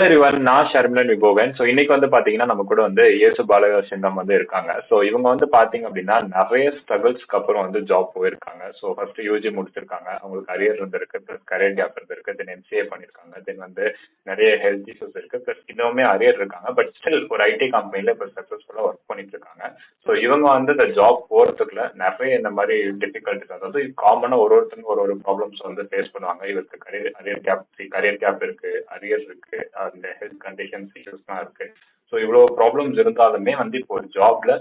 Everyone நான் ஷர்மிளன் விபோகன். So இன்னைக்கு வந்து பாத்தீங்கன்னா நம்ம கூட வந்து இயேசு பாலசிங்கம் வந்து இருக்காங்க. ஸோ இவங்க வந்து பாத்தீங்க அப்படின்னா நிறைய ஸ்ட்ரகிள்ஸ்க்கு அப்புறம் வந்து ஜாப் போயிருக்காங்க. ஸோ ஃபர்ஸ்ட் யூஜி முடிச்சிருக்காங்க, அவங்களுக்கு கரியர் இருந்திருக்கு, பிளஸ் கரியர் கேப் இருந்திருக்கு, தென் எம்சிஏ பண்ணிருக்காங்க, தென் வந்து நிறைய ஹெல்த் இஷ்யூஸ் இருக்கு, பிளஸ் இன்னுமே அரியர் இருக்காங்க. பட் ஸ்டில் ஒரு ஐடி கம்பெனில இப்போ சக்சஸ்ஃபுல்லா ஒர்க் பண்ணிட்டு இருக்காங்க. ஸோ இவங்க வந்து இந்த ஜாப் போறதுக்குள்ள நிறைய இந்த மாதிரி டிஃபிகல்ட்டிஸ், அதாவது காமனா ஒருத்தருக்கு ஒரு ப்ராப்ளம்ஸ் வந்து ஃபேஸ் பண்ணுவாங்க. இவருக்கு கரியர் கேப் இருக்கு, அரியர் இருக்கு, அந்த ஹெல்த் கண்டிஷன்ஸ் இஷ்யூஸ்லாம் இருக்கு. ஸோ இவ்வளவு ப்ராப்ளம்ஸ் இருந்தாலுமே வந்து இப்போ ஒரு ஜாப்ல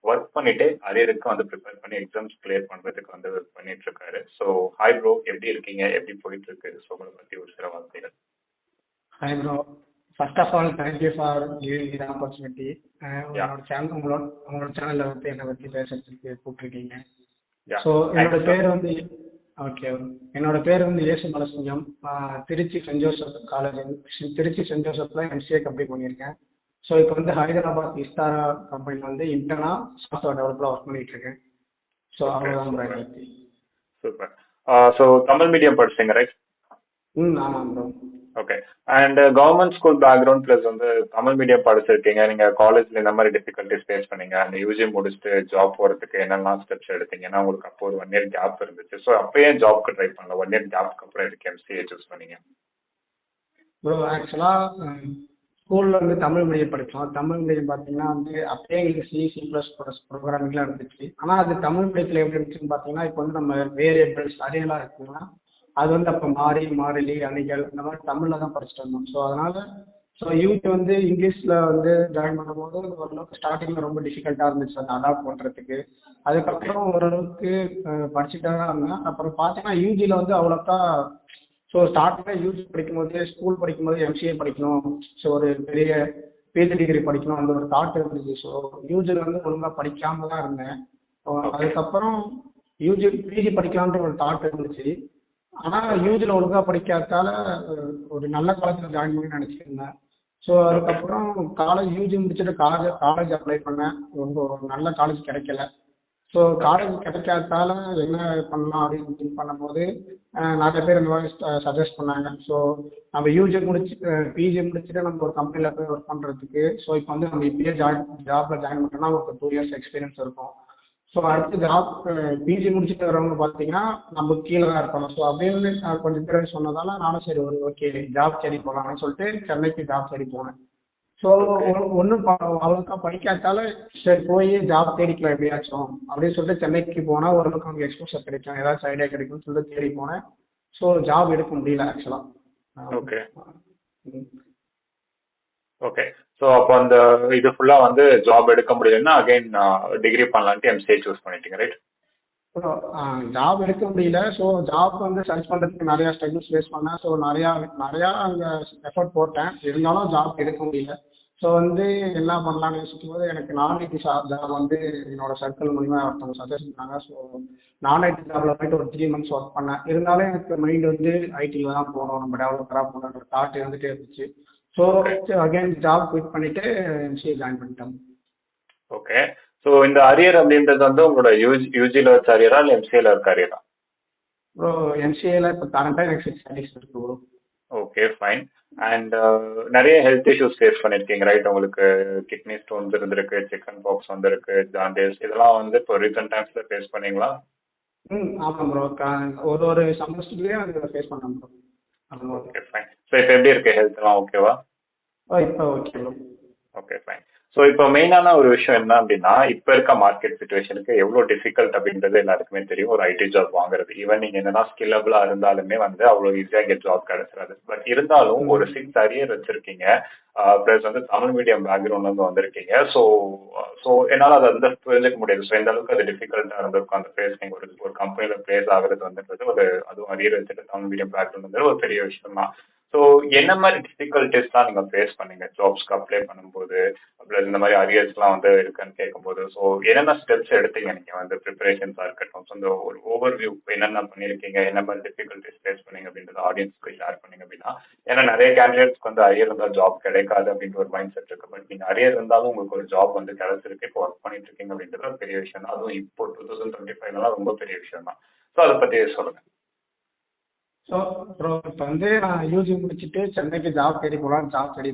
ஒர்க் பண்ணிட்டு அரியருக்கு வந்து ப்ரிப்பேர் பண்ணி எக்ஸாம்ஸ் கிளியர் பண்றதுக்கு வந்து பண்ணிட்டு இருக்காரு. ஸோ ஹாய் ப்ரோ, எப்படி இருக்கீங்க, எப்படி போயிட்டு இருக்கு? ஸோ உங்களை பத்தி ஒரு சில வார்த்தைகள். Hi bro. First of all, thank you for giving me the opportunity. உங்களோட சேனல்ல வந்து என்னை பத்தி பேசுறதுக்கு கூப்பிட்டுருக்கீங்க. ஸோ என்னோட பேர் வந்து Yesu Balasingam. Trichy saint Joseph Trichy saint ஜோசப்ல எம்சிஏ கம்ப்ளீட் பண்ணியிருக்கேன். ஸோ இப்போ வந்து ஹைதராபாத் விஸ்தாரா கம்பெனில வந்து இன்டர்னா சாஃப்ட்வேர் டெவலப்பரா ஒர்க் பண்ணிட்டு இருக்கேன். ஸோ அவ்வளோதான். சூப்பர். ஸோ தமிழ் மீடியம் படிச்சீங்க ரைட்? ஆமாம் bro. Okay. And government school background plus வந்து தமிழ் மீடியம் படிச்சிருக்கீங்க. நீங்க காலேஜ்ல இந்த மாதிரி டிஃபிகல்ட்டிஸ் ஃபேஸ் பண்ணீங்க. அந்த யூஜி முடிச்சுட்டு ஜாப் போறதுக்கு என்னெல்லாம் ஸ்டெப்ஸ் எடுத்தீங்கன்னா உங்களுக்கு அப்போ ஒரு 1 இயர் கேப் இருந்துச்சு. ஸோ அப்பயே ஜாப்க்கு ட்ரை பண்ணல, 1 இயர் கேப்க்கு அப்புறம் இதுக்கு எம்சிஏ சூஸ் பண்ணீங்க? ப்ரோ ஆக்சுவலா ஸ்கூல்ல வந்து தமிழ் மீடியம் படித்தோம். தமிழ் மீடியம் பார்த்தீங்கன்னா வந்து அப்பயே எங்களுக்கு C++ ப்ரோக்ராமிங்லாம் இருந்துச்சு. ஆனால் அது தமிழ் மீடியத்தில் எப்படி இருந்துச்சுன்னு பார்த்தீங்கன்னா, இப்போ வந்து நம்ம வேரியபிள்ஸ் அரியெல்லாம் இருக்குங்கன்னா அது வந்து அப்போ மாறிலி அணிகள் இந்த மாதிரி தமிழில் தான் படிச்சுட்டு வந்தோம். ஸோ அதனால யூஜி வந்து இங்கிலீஷில் வந்து ஜாயின் பண்ணும்போது ஓரளவுக்கு ஸ்டார்டிங்கில் ரொம்ப டிஃபிகல்ட்டாக இருந்துச்சு அதை அடாப்ட் பண்ணுறதுக்கு. அதுக்கப்புறம் ஓரளவுக்கு படிச்சுட்டே தான் இருந்தேன். அப்புறம் பார்த்தீங்கன்னா யூஜியில் வந்து அவ்வளோக்கா ஸ்டார்டிங்கில் யூஜி படிக்கும்போது ஸ்கூல் படிக்கும்போது எம்சிஏ படிக்கணும், ஸோ ஒரு பெரிய பிஹெச்டி டிகிரி படிக்கணும் அந்த ஒரு தாட் இருந்துச்சு. ஸோ யூஜியில் வந்து ஒழுங்காக படிக்காம தான் இருந்தேன். அதுக்கப்புறம் பிஜி படிக்கலான்ற ஒரு தாட் இருந்துச்சு. ஆனால் யூஜியில் ஒழுங்காக படிக்காதால ஒரு நல்ல காலேஜில் ஜாயின் பண்ணி நினச்சிருந்தேன். ஸோ அதுக்கப்புறம் யூஜி முடிச்சுட்டு காலேஜ் அப்ளை பண்ணேன். ரொம்ப ஒரு நல்ல காலேஜ் கிடைக்கல. ஸோ காலேஜ் கிடைக்காதால என்ன பண்ணலாம் அப்படின்னு திங்க் பண்ணும்போது நிறைய பேர் இந்த மாதிரி சஜஸ்ட் பண்ணாங்க. ஸோ நம்ம பிஜி முடிச்சுட்டு நம்ம ஒரு கம்பெனியில் போய் ஒர்க் பண்ணுறதுக்கு, ஸோ இப்போ வந்து நம்ம இப்பயே ஜாப்ல ஜாயின் பண்ணோம்னா ஒரு 2 இயர்ஸ் எக்ஸ்பீரியன்ஸ் இருக்கும். ஸோ அடுத்து ஜாப் பிஜி முடிச்சுட்டு வரவங்க பார்த்தீங்கன்னா நம்ம கீழே தான் இருப்பாங்க. ஸோ அப்படின்னு கொஞ்சம் பேர் சொன்னதால நானும் சரி ஓகே ஜாப் தேடி போகலாம்னு சொல்லிட்டு சென்னைக்கு ஜாப் தேடி போனேன். ஸோ ஒன்றும் அவ்வளோக்கா படிக்காதால சரி போய் ஜாப் தேடிக்கலாம் எப்படியாச்சும் அப்படின்னு சொல்லிட்டு சென்னைக்கு போனால் ஓரளவுக்கு அவங்க எக்ஸ்போசர் கிடைக்கும், ஏதாச்சும் ஐடியா கிடைக்கும்னு சொல்லிட்டு தேடி போனேன். ஸோ ஜாப் எடுக்க முடியல ஆக்சுவலாக. ஓகே. ஸோ அப்போ அந்த இது ஃபுல்லா வந்து ஜாப் எடுக்க முடியலன்னா அகைன் டிகிரி பண்ணலான்ட்டு எம்சிஏ சூஸ் பண்ணிட்டீங்க ரைட்? ஜாப் எடுக்க முடியல. ஸோ ஜாப் வந்து சர்ச் பண்ணுறதுக்கு நிறையா ஸ்ட்ரகிள்ஸ் ஃபேஸ் பண்ணேன். ஸோ நிறையா அங்கே எஃபர்ட் போட்டேன், இருந்தாலும் ஜாப் எடுக்க முடியல. ஸோ வந்து என்ன பண்ணலான்னு யோசிக்கும் போது எனக்கு நான் ஐடி ஜாப் வந்து என்னோட சர்க்கிள் மூலிமா ஒருத்தவங்க சஜஸ்ட் பண்ணாங்க. ஸோ நான் ஐடி ஜாப்ல போயிட்டு ஒரு 3 months ஒர்க் பண்ணேன். இருந்தாலும் எனக்கு மைண்ட் வந்து ஐடியில் தான் போகணும், நம்ம டெவலப்பராக போகணுன்ற தாட் இருந்துகிட்டே இருந்துச்சு. ஸோ அகைன் ஜாப் குவிட் பண்ணிட்டு எம்சிஏ ஜாயின் பண்ணிட்டேன். ஓகே. ஸோ இந்த அரியர் அப்படின்றது வந்து உங்களோட யூஜியில் வச்ச அரியரா இல்லை எம்சிஏல இருக்க அரியரா? ப்ரோ எம்சிஏல இப்போ கரண்டாக எனக்கு 6 studies இருக்கு ப்ரோ. Okay fine. அண்ட் நிறைய ஹெல்த் இஷ்யூஸ் ஃபேஸ் பண்ணிருக்கீங்க ரைட்? உங்களுக்கு கிட்னி ஸ்டோன்ஸ் இருந்திருக்கு, சிக்கன் பாக்ஸ் வந்திருக்கு, ஜாண்டிஸ், இதெல்லாம் வந்து இப்போ ரீசெண்ட் டைம்ஸ்ல ஃபேஸ் பண்ணீங்களா? ஆமாம் ப்ரோ. ஒரு செமஸ்டர்லேயே அதை ஃபேஸ் பண்ணேன் ப்ரோ. Okay fine. ஸோ இப்போ எப்படி இருக்கு ஹெல்த்லாம் ஓகேவா? இப்போ okay bro. Okay fine. So இப்போ மெயினான ஒரு விஷயம் என்ன அப்படின்னா, இப்போ இருக்க மார்க்கெட் சுச்சுவேஷனுக்கு எவ்வளோ டிஃபிகல்ட் அப்படின்றது எல்லாருக்குமே தெரியும் ஒரு ஐடி ஜாப் வாங்குறது. ஈவன் நீங்கள் என்னதான் ஸ்கில்லபிளாக இருந்தாலுமே வந்து அவ்வளோ ஈஸியாக இங்கே ஜாப் கிடைச்சிடாது. பட் இருந்தாலும் ஒரு 6 அரியர் வச்சிருக்கீங்க, ப்ளஸ் வந்து தமிழ் மீடியம் பேக்ரவுண்ட்லேருந்து வந்திருக்கீங்க. ஸோ ஸோ என்னால் அதை வந்து புரிஞ்சுக்க முடியாது. ஸோ எந்த அளவுக்கு அது டிஃபிகல்ட்டாக இருந்திருக்கும் அந்த பிளேஸ், நீங்கள் ஒரு கம்பெனியில் பிளேஸ் ஆகுறது வந்துன்றது ஒரு அதுவும் அரியர் வச்சுட்டு தமிழ் மீடியம் பேக்ரவுண்ட் வந்து ஒரு பெரிய விஷயம் தான். ஸோ என்ன மாதிரி டிஃபிகல்ட்டிஸ்லாம் நீங்கள் ஃபேஸ் பண்ணீங்க ஜாப்ஸ்க்கு அப்ளை பண்ணும்போது, ப்ளஸ் இந்த மாதிரி அரியர்ஸ்லாம் வந்து இருக்குன்னு கேட்கும்போது? ஸோ என்னென்ன ஸ்டெப்ஸ் எடுத்தீங்க நீங்கள் வந்து ப்ரிப்பரேஷன்ஸாக இருக்கட்டும், ஸோ இந்த ஒரு ஓவர்வியூ என்னென்ன பண்ணியிருக்கீங்க, என்ன மாதிரி டிஃபிகல்ட்டிஸ் ஃபேஸ் பண்ணீங்க அப்படின்றத ஆடியன்ஸ்க்கு ஷேர் பண்ணீங்க அப்படின்னா, ஏன்னா நிறைய கேண்டிடேட்ஸ்க்கு வந்து அரியர் இருந்தால் ஜாப் கிடைக்காது அப்படின்ற ஒரு மைண்ட் செட் இருக்கு. பட் நீங்கள் அரியர் இருந்தாலும் உங்களுக்கு ஒரு ஜாப் வந்து கிடைச்சிருக்கு, இப்போ ஒர்க் பண்ணிட்டு இருக்கீங்க அப்படின்றது ஒரு பெரிய விஷயம் தான். அதுவும் இப்போ 2025 ரொம்ப பெரிய விஷயம் தான். ஸோ அதை பற்றி சொல்லுங்கள். ஸோ ப்ரோ இப்போ வந்து நான் யூஜி முடிச்சுட்டு சென்னைக்கு ஜாப் தேடி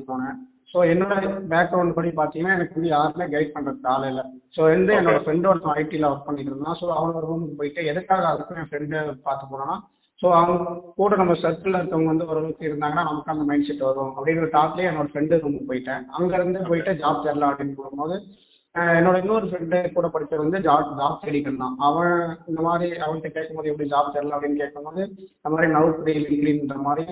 போனேன். ஸோ என்னோட பேக்ரவுண்ட் படி பார்த்தீங்கன்னா எனக்கு வந்து யாருமே கைட் பண்ணுறதுக்கு ஆள் இல்லை. ஸோ வந்து ஓகே. என்னோட ஃப்ரெண்டு ஒருத்தன் ஐடியில் ஒர்க் பண்ணிட்டு இருந்தான். ஸோ அவனோட ரூமுக்கு போயிட்டு எதுக்காக அதுக்கும் என் ஃப்ரெண்டு பார்த்து போனோன்னா, ஸோ அவங்க கூட நம்ம சர்க்கிளில் இருக்கவங்க வந்து ஓரளவுக்கு இருந்தாங்கன்னா நமக்கு அந்த மைண்ட் செட் வரும் அப்படிங்கிற தாட்லேயே என்னோட ஃப்ரெண்டு ரூமுக்கு போயிட்டேன். அங்கேருந்து போயிட்டு ஜாப் தேடலாம் அப்படின்னு போகும்போது என்னோட இன்னொரு ஃப்ரெண்டு கூட படிச்சவர் வந்து ஜாப் தேடிட்டு இருந்தான். அவன் இந்த மாதிரி அவன்கிட்ட கேட்கும்போது எப்படி ஜாப் தேடலாம் அப்படின்னு கேட்கும்போது இந்த மாதிரி நவுக்ரி லிங்க்டின்ற மாதிரி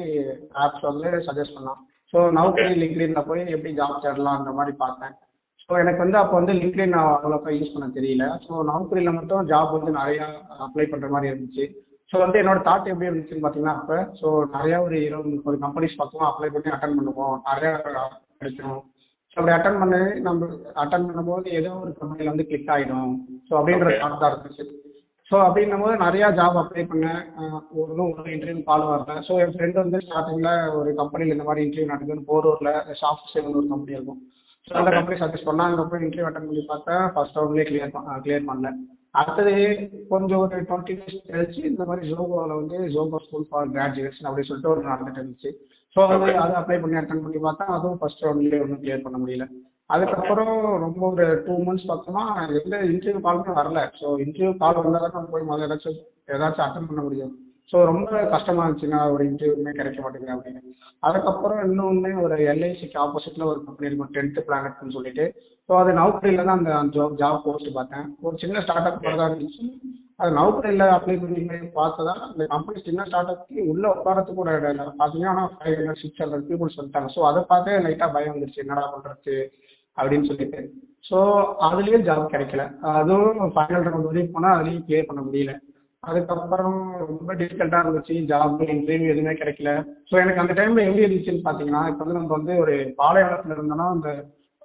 ஆப்ஸ் வந்து சஜஸ்ட் பண்ணான். So okay. நவுக்ரி லிங்க்டின்ல போய் எப்படி ஜாப் தேடலாம் அந்த மாதிரி பார்த்தேன். ஸோ எனக்கு வந்து அப்போ வந்து லிங்க்டின் அவ்வளோக்கா யூஸ் பண்ண தெரியல. ஸோ நவுக்ரியில் மட்டும் ஜாப் வந்து நிறையா அப்ளை பண்ணுற மாதிரி இருந்துச்சு. ஸோ வந்து என்னோட தாட் எப்படி இருந்துச்சுன்னு பார்த்தீங்கன்னா அப்போ ஸோ நிறையா ஒரு 20-30 கம்பெனிஸ் பக்கமாக அப்ளை பண்ணி அட்டன் பண்ணுவோம், நிறையா கிடைக்கும். ஸோ அப்படி அட்டன் பண்ணும்போது ஏதோ ஒரு கம்பெனியில் வந்து கிளிக் ஆகிடும். ஸோ அப்படின்ற ஓகே. தாட் தான் இருந்துச்சு. ஸோ அப்படின்னும் போது நிறையா ஜாப் அப்ளை பண்ணேன். ஒரு இன்டர்வியூ கால் வரல. ஸோ என் ஃப்ரெண்டு வந்து ஸ்டார்டிங்கில் ஒரு கம்பெனியில் இந்த மாதிரி இன்டர்வியூ நடக்குதுன்னு போரூரில் சாஃப்ட் சேல்னு ஒரு கம்பெனி இருக்கும். ஸோ அந்த ஓகே. கம்பெனி சஜஸ்ட் பண்ணால் அங்கே போய் இன்டர்வியூ அட்டன் பண்ணி பார்த்தேன். ஃபர்ஸ்ட் ரவுண்ட்லேயே கிளியர் பண்ணல. அடுத்தது கொஞ்சம் ஒரு 20 டேஸ் கழிச்சு இந்த மாதிரி ஜோகோவில் வந்து ஜோகோ ஸ்கூல் ஃபார் கிராஜுவேட்ஸ் அப்படின்னு சொல்லிட்டு ஒரு நடந்துட்டு இருந்துச்சு. ஸோ வந்து ஓகே. அதை அப்ளை பண்ணி அட்டன் பண்ணி பார்த்தா அதுவும் ஃபர்ஸ்ட் ரவுண்ட்லேயே ஒன்றும் கிளியர் பண்ண முடியல. ஓகே. அதுக்கப்புறம் ரொம்ப ஒரு 2 மந்த்ஸ் பக்கமாக எந்த இன்டர்வியூ காலுமே வரல. ஸோ இன்டர்வியூ கால் வந்தால் தான் நம்ம போய் முதல்ல ஏதாச்சும் அட்டன் பண்ண முடியும். ஸோ ரொம்ப கஷ்டமா இருந்துச்சுங்க, ஒரு இன்டர்வியூமே கிடைக்க மாட்டேங்குது அப்படின்னு. அதுக்கப்புறம் இன்னொன்று ஒரு எல்ஐசிக்கு ஆப்போசிட்டில் ஒரு கம்பெனி இருக்கும், 10th பிளானட்னு சொல்லிட்டு. ஸோ அது நவுக்கரியில் தான் அந்த ஜாப் போஸ்ட் பார்த்தேன். ஒரு சின்ன ஸ்டார்ட் அப் மாதிரி தான் இருந்துச்சு. அது நவுக்கரியில் அப்ளை பண்ணி பார்த்ததா அந்த கம்பெனி சின்ன ஸ்டார்ட் அப்க்கு உள்ளே உட்காரத்துக்கு கூட இடம் இல்லை. பார்த்தீங்கன்னா ஆனால் 500-600 பீப்புள்ஸ் வந்துட்டாங்க. ஸோ அதை பார்த்தே லைட்டாக பயம் வந்துருச்சு, என்னடா பண்ணுறது அப்படின்னு சொல்லிட்டு. ஸோ அதுலேயும் ஜாப் கிடைக்கல. அதுவும் ஃபைனல் ரவுண்ட் வரைக்கும் போனால் அதுலேயும் கிளியர் பண்ண முடியல. அதுக்கப்புறம் ரொம்ப டிஃபிகல்ட்டாக இருந்துச்சு, ஜாப் இன்டர்வியூ எதுவுமே கிடைக்கல. ஸோ எனக்கு அந்த டைமில் எப்படி இருந்துச்சுன்னு பார்த்தீங்கன்னா, இப்போ வந்து நம்ம வந்து ஒரு பாலைவனத்தில் இருந்தோம்னா அந்த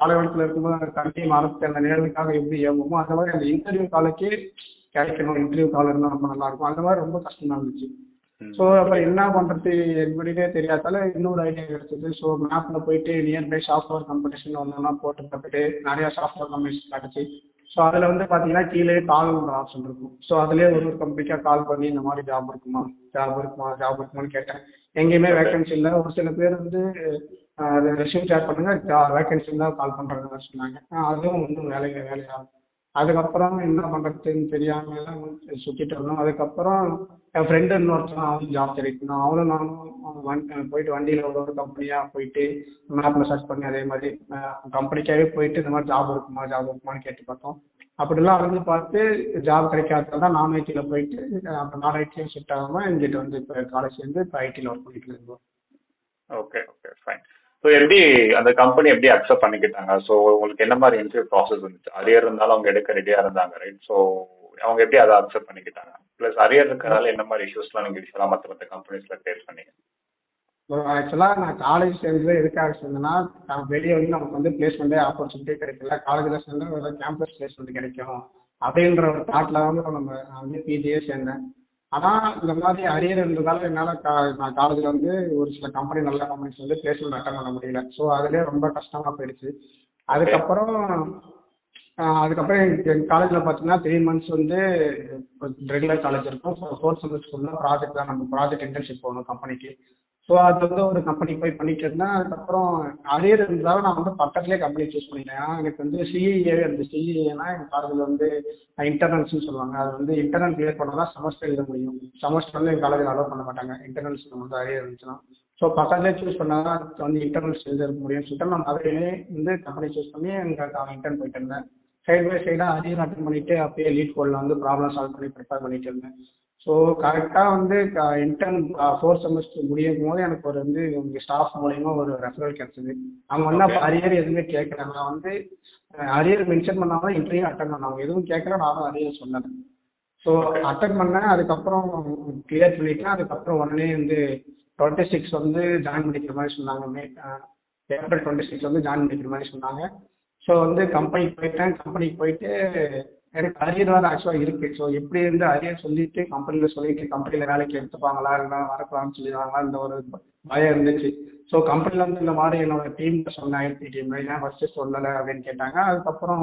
பாலைவனத்தில் இருக்கும்போது அந்த தண்ணி மரத்து அந்த நிழலுக்காக எப்படி ஏவுமோ அந்த மாதிரி அந்த இன்டர்வியூ காலுக்கே கிடைக்கணும். இன்டர்வியூ கால் இருந்தால் ரொம்ப நல்லாயிருக்கும். அந்த மாதிரி ரொம்ப கஷ்டமாக இருந்துச்சு. ஸோ அப்புறம் என்ன பண்ணுறது எப்படினே தெரியாதால இன்னொரு ஐடியா கிடைச்சது. ஸோ மேப்பில் போயிட்டு நியர்பை சாஃப்ட்வேர் கம்பெனிஷன் ஒன்றா போட்டு பார்த்துட்டு நிறையா சாஃப்ட்வேர் கம்பெனிஸ் கிடச்சி. ஸோ அதில் வந்து பார்த்தீங்கன்னா கீழே கால்ன்ற ஆப்ஷன் இருக்கும். ஸோ அதிலே ஒரு கம்பெனிக்காக கால் பண்ணி இந்த மாதிரி ஜாப் இருக்குமான்னு கேட்டேன். எங்கேயுமே ஓகே. வேகன்சி இல்லை. ஒரு சில பேர் வந்து ரெஷ்யூம் ஷேர் பண்ணுங்க, வேகன்சி இருந்தால் கால் பண்ணுறாங்கன்னு சொன்னாங்க. அதுவும் ஒன்றும் வேலையாக அதுக்கப்புறம் என்ன பண்ணுறதுன்னு தெரியாமல் தான் சுற்றிட்டு இருந்தோம். அதுக்கப்புறம் என் ஃப்ரெண்டு இன்னொருத்தன் அவனும் ஜாப் தேடிட்டு அவனும் நானும் போயிட்டு வண்டியில் ஒரு கம்பெனியாக போயிட்டு மேப்பில் சர்ச் பண்ணி அதே மாதிரி கம்பெனிக்காகவே போயிட்டு இந்த மாதிரி ஜாப் இருக்குமான்னு கேட்டு பார்த்தோம். அப்படிலாம் அலைஞ்சு பார்த்து ஜாப் கிடைக்காததால தான் நான் ஐடியில் போயிட்டு அப்புறம் நான் ஐடியும் செட் ஆகாமல் இங்கிட்டு வந்து இப்போ காலேஜ் சேர்ந்து இப்போ ஐடியில் ஒர்க் பண்ணிட்டு இருக்கோம். ஓகே. ஓகே. ஃபைன். ஸோ எப்படி அந்த கம்பெனி எப்படி அக்செப்ட் பண்ணிக்கிட்டாங்க? ஸோ உங்களுக்கு என்ன மாதிரி இன்டர்வியூ ப்ராசஸ் இருந்துச்சு? அரியர் இருந்தாலும் அவங்க எடுக்க ரெடியாக இருந்தாங்க, ரைட்? ஸோ அவங்க எப்படி அதை அக்செப்ட் பண்ணிக்கிட்டாங்க? ப்ளஸ் அரியர் இருக்கிறதால என்ன மாதிரி இஷ்யூஸ்லாம் நீங்கள் யூஸ்வலாக மற்ற கம்பெனிஸில் ஃபேஸ் பண்ணீங்க? ஆக்சுவலாக நான் காலேஜ் சேர்ந்தது எதுக்காக சேர்ந்தேன்னா, வெளியே வந்து நமக்கு வந்து பிளேஸ்மெண்ட்டே ஆப்பர்ச்சுனிட்டி கிடைக்கல. காலேஜில் சேர்ந்தா ஒரு கேம்பஸ் பிளேஸ்மெண்ட் கிடைக்கும் அப்படின்ற ஒரு தாட்டில் வந்து நான் வந்து பிஜியே சேர்ந்தேன். ஆனால் இந்த மாதிரி அரியர் இருந்ததால் என்னால் நான் காலேஜில் வந்து ஒரு சில நல்ல கம்பெனிஸ் வந்து பிளேஸ்மெண்ட் அட்டன் பண்ண முடியல. ஸோ அதுலேயே ரொம்ப கஷ்டமாக போயிடுச்சு. ஓகே. அதுக்கப்புறம் அதுக்கப்புறம் எங்கள் காலேஜில் பார்த்தீங்கன்னா 3 மந்த்ஸ் வந்து ரெகுலர் காலேஜ் இருக்கும். ஸோ 4th செமஸ்டர் ப்ராஜெக்ட் தான், நம்ம ப்ராஜெக்ட் இன்டர்ன்ஷிப் போகணும் கம்பெனிக்கு. ஸோ அது வந்து ஒரு கம்பெனிக்கு போய் பண்ணிட்டு இருந்தேன். அதுக்கப்புறம் அரியர் இருந்தாலும் நான் வந்து பக்கத்துலேயே கம்பெனி சூஸ் பண்ணிட்டேன். ஏன்னா எனக்கு வந்து சிஇஏ இருந்துச்சு. சிஇஏனா எங்கள் காலேஜில் வந்து இன்டர்னல்ஸ்னு சொல்லுவாங்க. அது வந்து இன்டர்னல் கிளியர் பண்ணால் தான் செமஸ்டர் எழுத முடியும். செமஸ்டர் வந்து எங்கள் காலேஜில் அலோவ் பண்ண மாட்டாங்க இன்டர்னல்ஸ் வந்து அரியர் இருந்துச்சுன்னா. ஸோ பக்கத்துலேயே சூஸ் பண்ணால் தான் வந்து இன்டர்னல்ஸ் எழுத முடியும்னு சொல்லிட்டு நான் மதுரையிலே வந்து கம்பெனி சூஸ் பண்ணி எங்கள் இன்டர்ன் போயிட்டு இருந்தேன். சைடு பை சைடாக அரியர் அட்டன் பண்ணிவிட்டு அப்படியே லீட் கோடில் வந்து ப்ராப்ளம் சால்வ் பண்ணி ப்ரிப்பேர் பண்ணிட்டு இருந்தேன். ஸோ கரெக்டாக வந்து இன்டர்ன் 4th செமஸ்டர் முடியும் போது எனக்கு ஒரு வந்து உங்கள் ஸ்டாஃப் மூலியமா ஒரு ரெஃபரல் கிடச்சிது. அவங்க வந்து அப்போ அரியர் எதுவுமே கேட்கல. நான் வந்து அரியர் மென்ஷன் பண்ணாமல் இன்டர்வியூ அட்டன் பண்ண, அவங்க எதுவும் கேட்கல, நானும் அரியர் சொன்னேன். ஸோ அட்டன் பண்ணேன். அதுக்கப்புறம் கிளியர் பண்ணிட்டேன். அதுக்கப்புறம் உடனே வந்து 26 வந்து ஜாயின் பண்ணிக்கிற மாதிரி சொன்னாங்க. ஏப்ரல் 26 வந்து ஜாயின் பண்ணிக்கிற மாதிரி சொன்னாங்க. ஸோ வந்து கம்பெனிக்கு போயிட்டேன். கம்பெனிக்கு போயிட்டு எனக்கு அரியர் வேறு ஆக்சுவலாக இருக்குது. ஸோ எப்படி இருந்து அரியர் சொல்லிட்டு கம்பெனியில் வேலைக்கு எடுத்துப்பாங்களா இல்லை வரக்கூடாதுன்னு சொல்லிடுவாங்களா இந்த ஒரு பயம் இருந்துச்சு. ஸோ கம்பெனியில் வந்து இந்த மாதிரி என்னோட டீமில் சொன்னேன், ஐடி டீமில் ஏன் ஃபஸ்ட்டு சொல்லலை அப்படின்னு கேட்டாங்க. அதுக்கப்புறம்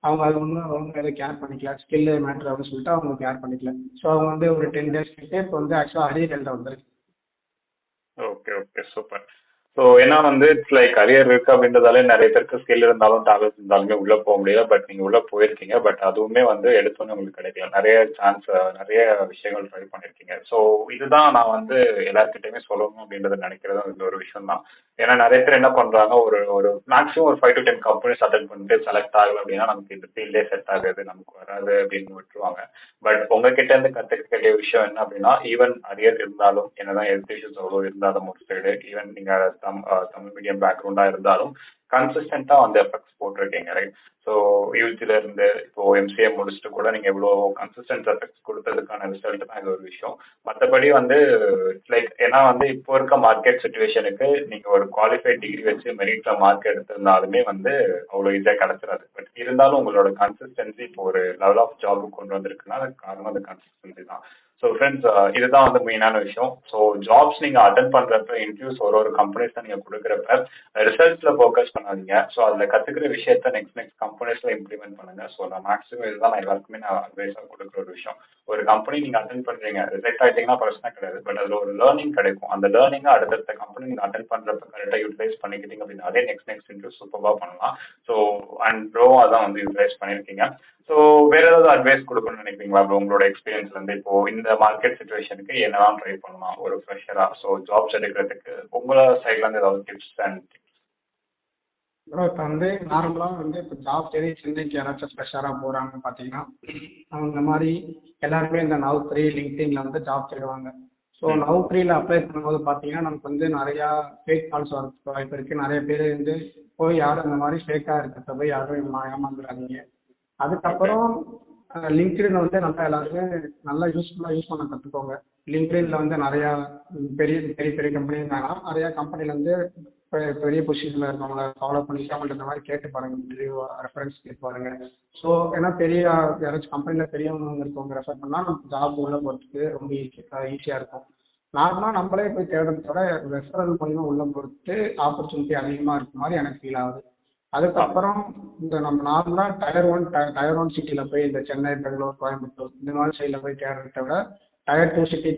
அவங்க அது அவங்க எதுவும் கேர் பண்ணிக்கல, ஸ்கில் மேட்ரு அப்படின்னு சொல்லிட்டு அவங்க கேர் பண்ணிக்கல. ஸோ அவங்க வந்து ஒரு 10 days கிட்டே இப்போ வந்து ஆக்சுவலாக அரியர் எழுத வந்திருக்கு. Okay, okay. சூப்பர். ஸோ ஏன்னா வந்து இட்ஸ் லைக் கரியர் இருக்கு அப்படின்றதாலே நிறைய பேருக்கு ஸ்கில் இருந்தாலும் டேலண்ட் இருந்தாலுமே உள்ள போக முடியல. பட் நீங்க உள்ள போயிருக்கீங்க. பட் அதுவுமே வந்து எடுத்தோன்னே உங்களுக்கு கிடைக்கல. நிறைய சான்ஸ் நிறைய விஷயங்கள் ட்ரை பண்ணியிருக்கீங்க. ஸோ இதுதான் நான் வந்து எல்லார்கிட்டயுமே சொல்லணும் அப்படின்றத நினைக்கிறது இந்த ஒரு விஷயம் தான். ஏன்னா நிறைய பேர் என்ன பண்றாங்க, ஒரு ஒரு மேக்ஸிமம் ஒரு 5 to 10 கம்பெனிஸ் அட்டன் பண்ணிட்டு செலக்ட் ஆகல அப்படின்னா நமக்கு இந்த ஃபீல்டே செட் ஆகுது, நமக்கு வராது அப்படின்னு விட்டுருவாங்க. பட் உங்ககிட்ட இருந்து கத்துக்க வேண்டிய விஷயம் என்ன அப்படின்னா, ஈவன் அரியர் இருந்தாலும், என்னதான் ஹெல்த் இஷ்யூஸ் அவ்வளோ இருந்தாலும் ஒரு சைடு, ஈவன் நீங்க தமிழ் மீடியம் பேக்ரவுண்டா இருந்தாலும் கன்சிஸ்டன்டா அந்த எஃபெக்ட்ஸ் போட்டிருக்கீங்க, ரைட்? ஸோ யூஜில இருந்து இப்போ எம்சிஏ முடிச்சுட்டு கூட நீங்க இவ்வளோ கன்சிஸ்டன்ட் எஃபெக்ட்ஸ் கொடுத்ததுக்கான ரிசல்ட் தான் இது ஒரு விஷயம். மற்றபடி வந்து லைக் ஏன்னா வந்து இப்போ இருக்க மார்க்கெட் சுச்சுவேஷனுக்கு நீங்க ஒரு குவாலிஃபைட் டிகிரி வச்சு மெரிட்ல மார்க் எடுத்திருந்தாலுமே வந்து அவ்வளோ ஈஸியாக கிடைச்சிடாது. பட் இருந்தாலும் உங்களோட கன்சிஸ்டன்சி இப்போ ஒரு லெவல் ஆஃப் ஜாபுக்கு கொண்டு வந்திருக்குன்னா அதுக்கு காரணம் அந்த கன்சிஸ்டன்சி தான். ஸோ ஃப்ரெண்ட்ஸ், இதுதான் வந்து மெயினான விஷயம். ஸோ ஜாப்ஸ் நீங்க அட்டன் பண்றப்ப, இன்டர்வியூஸ் ஒரு கம்பெனிஸ் தான் நீங்க கொடுக்குறப்ப ரிசல்ட்ஸ்ல ஃபோக்கஸ் பண்ணாதீங்க. ஸோ அதுல கத்துக்கிற விஷயத்த நெக்ஸ்ட் நெக்ஸ்ட் கம்பெனிஸ்ல இம்ப்ளிமெண்ட் பண்ணுங்க. ஸோ நான் மேக்ஸிமம் இதுதான் நான் எல்லாருக்குமே நான் அட்வைஸா கொடுக்குற ஒரு விஷயம். ஒரு கம்பெனி நீங்க அட்டன் பண்றீங்க, ரிஜெக்ட் ஆயிட்டீங்கன்னா பிரச்சனை கிடையாது. பட் அதுல ஒரு லேர்னிங் கிடைக்கும். அந்த லேர்னிங் அடுத்தடுத்த கம்பெனி நீங்க அட்டன் பண்றப்ப கரெக்டா யூட்டிலைஸ் பண்ணிக்கிட்டீங்க அப்படின்னா அதே நெக்ஸ்ட் நெக்ஸ்ட் இன்டர்வியூ சூப்பரா பண்ணலாம். ஸோ அண்ட் ப்ரோ அதான் வந்து யூட்டிலைஸ் பண்ணிருக்கீங்க. ஸோ வேற ஏதாவது அட்வைஸ் கொடுக்கணும்னு நினைப்பீங்களா ப்ரோ? உங்களோட எக்ஸ்பீரியன்ஸ்ல இருந்து இப்போ இந்த மார்க்கெட் சுச்சுவேஷனுக்கு என்னெல்லாம் ட்ரை பண்ணலாம் ஒரு ஃப்ரெஷரா? ஸோ ஜாப்ஸ் எடுக்கிறதுக்கு உங்களோட சைட்ல இருந்து ஏதாவது டிப்ஸ் அண்ட் ப்ரோ இப்போ வந்து நார்மலாக வந்து இப்போ ஜாப் தேடி சென்னைக்கு யாராச்சும் ஃப்ரெஷராக போகிறாங்கன்னு பார்த்தீங்கன்னா, அவங்க இந்த மாதிரி எல்லாருமே இந்த நௌக்கரி லிங்க்டின்ல வந்து ஜாப் தேடுவாங்க. ஸோ நௌக்கரியில் அப்ளை பண்ணும்போது பார்த்தீங்கன்னா நமக்கு வந்து நிறையா ஃபேக் கால்ஸ் வரதுக்கு வாய்ப்பு இருக்குது. நிறைய பேர் வந்து போய் யாரும் இந்த மாதிரி ஃபேக்காக இருக்கிறத போய் யாரும் ஏமாந்துடாதீங்க. ஓகே. அதுக்கப்புறம் லிங்க்டின் வந்து நல்லா எல்லாருமே நல்லா யூஸ்ஃபுல்லாக யூஸ் பண்ண கற்றுக்கோங்க. லிங்க்டின்ல வந்து நிறையா பெரிய பெரிய பெரிய கம்பெனி இருந்தாங்கன்னா நிறையா கம்பெனில வந்து பெரிய பொசிஷனில் இருக்கவங்கள ஃபாலோ பண்ணிட்டு அவங்கள்ட்ட இந்த மாதிரி கேட்டு பாருங்க, இன்டர்வியூ ரெஃபரன்ஸ் கேட்டு பாருங்க. ஸோ ஏன்னா பெரிய யாராச்சும் கம்பெனியில் பெரியவங்க இருக்கவங்க ரெஃபர் பண்ணால் நமக்கு ஜாப் உள்ள போகிறதுக்கு ரொம்ப ஈஸியாக இருக்கும். நார்மலாக நம்மளே போய் தேடுறத விட ரெஃபரல் மூலிமா உள்ள போகிறது ஆப்பர்ச்சுனிட்டி அதிகமாக இருக்க மாதிரி எனக்கு ஃபீல் ஆகுது. அதுக்கப்புறம் இந்த நம்ம நார்மலாக டயர் ஒன் சிட்டியில் போய் இந்த சென்னை, பெங்களூர், கோயம்புத்தூர் இந்த மாதிரி சைடில் போய் தேடுறத விட டயர் 2 சிட்டி,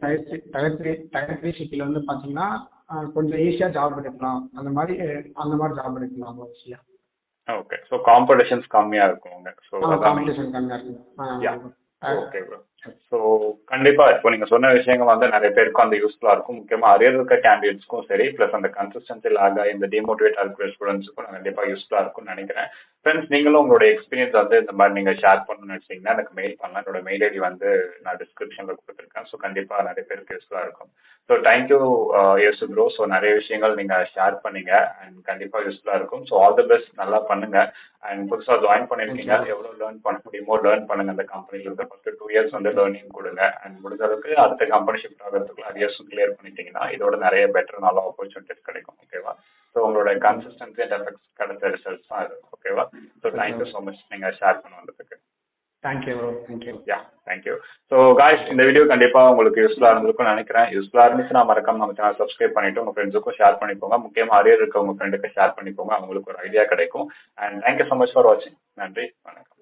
டயர் த்ரீ சிட்டியில் வந்து பார்த்தீங்கன்னா கொஞ்சம் ஈஸியாக ஜாப் எடுக்கலாம். அந்த மாதிரி ஜாப் எடுக்கலாம் ஈஸியாக. ஓகே. ஸோ காம்படிஷன்ஸ் கம்மியா இருக்குங்க. ஸோ அதான் main. காம்படிஷன் கம்மியாக யா. இருக்கும். Okay bro. ஸோ கண்டிப்பா இப்போ நீங்க சொன்ன விஷயங்கள் வந்து நிறைய பேருக்கும் அந்த யூஸ்ஃபுல்லா இருக்கும். முக்கியமா அரியர் இருக்க கேண்டிடேட்ஸ்க்கும் சரி, பிளஸ் அந்த கன்சிஸ்டன்சி லாக் ஆகி இந்த டிமோட்டிவேட் இருக்கிற ஸ்டூடெண்ட்ஸுக்கும் கண்டிப்பா யூஸ்ஃபுல்லா இருக்கும்னு நினைக்கிறேன். ஃப்ரெண்ட்ஸ், நீங்களும் உங்களோட எக்ஸ்பீரியன்ஸ் வந்து இந்த மாதிரி நீங்க ஷேர் பண்ணணும்னு நினைச்சீங்கன்னா எனக்கு மெயில் பண்ணலாம். என்னோட மெயில் ஐடி வந்து நான் டிஸ்கிரிப்ஷன்ல கொடுத்துருக்கேன். ஸோ கண்டிப்பா நிறைய பேருக்கு யூஸ்ஃபுல்லா இருக்கும். ஸோ தேங்க்யூ யேசு ப்ரோ. ஸோ நிறைய விஷயங்கள் நீங்க ஷேர் பண்ணீங்க அண்ட் கண்டிப்பா யூஸ்ஃபுல்லா இருக்கும். ஸோ ஆல் தி பெஸ்ட், நல்லா பண்ணுங்க. அண்ட் புதுசாக ஜாயின் பண்ணிருக்கீங்க, தேங்க்யூ. எவ்வளோ லேர்ன் பண்ண முடியுமோ லேர்ன் பண்ணுங்க. அந்த கம்பெனில இருந்து ஃபர்ஸ்ட் 2 இயர்ஸ் வந்து லேர்னிங் கொடுங்க. அண்ட் முடிஞ்ச அளவுக்கு அடுத்த கம்பெனி ஷிஃப்ட் ஆகிறதுக்குள்ள அரியர்ஸும் கிளியர் பண்ணிட்டீங்கன்னா இதோட நிறைய பெட்டர் நல்ல ஆப்பர்ச்சுனிட்டிஸ் கிடைக்கும். ஓகேவா? ஸோ உங்களோட கன்சிஸ்டன்சி அண்ட் எஃபெக்ட்ஸ் கிடைச்ச ரிசல்ட்ஸ் தான் இது. ஓகேவா? ஸோ தேங்க்யூ ஸோ மச் நீங்க ஷேர் பண்ண வந்ததுக்கு. Thank you bro. தேங்க்யூ. யா, தேங்க்யூ. ஸோ காய்ஸ், இந்த வீடியோ கண்டிப்பா உங்களுக்கு யூஸ்ஃபுல்லா இருந்திருக்கும்னு நினைக்கிறேன். யூஸ்ஃபுல்லா இருந்துச்சுன்னா மறக்காம நம்ம சேனல் சப்ஸ்கிரைப் பண்ணிட்டு உங்க ஃப்ரெண்ட்ஸுக்கும் ஷேர் பண்ணிக்கோங்க. முக்கியமா அரியர் இருக்க உங்க ஃப்ரெண்டுக்கு ஷேர் பண்ணிக்கோங்க. அவங்களுக்கு ஒரு ஐடியா கிடைக்கும். And thank you so much for வாட்சிங். நன்றி, வணக்கம்.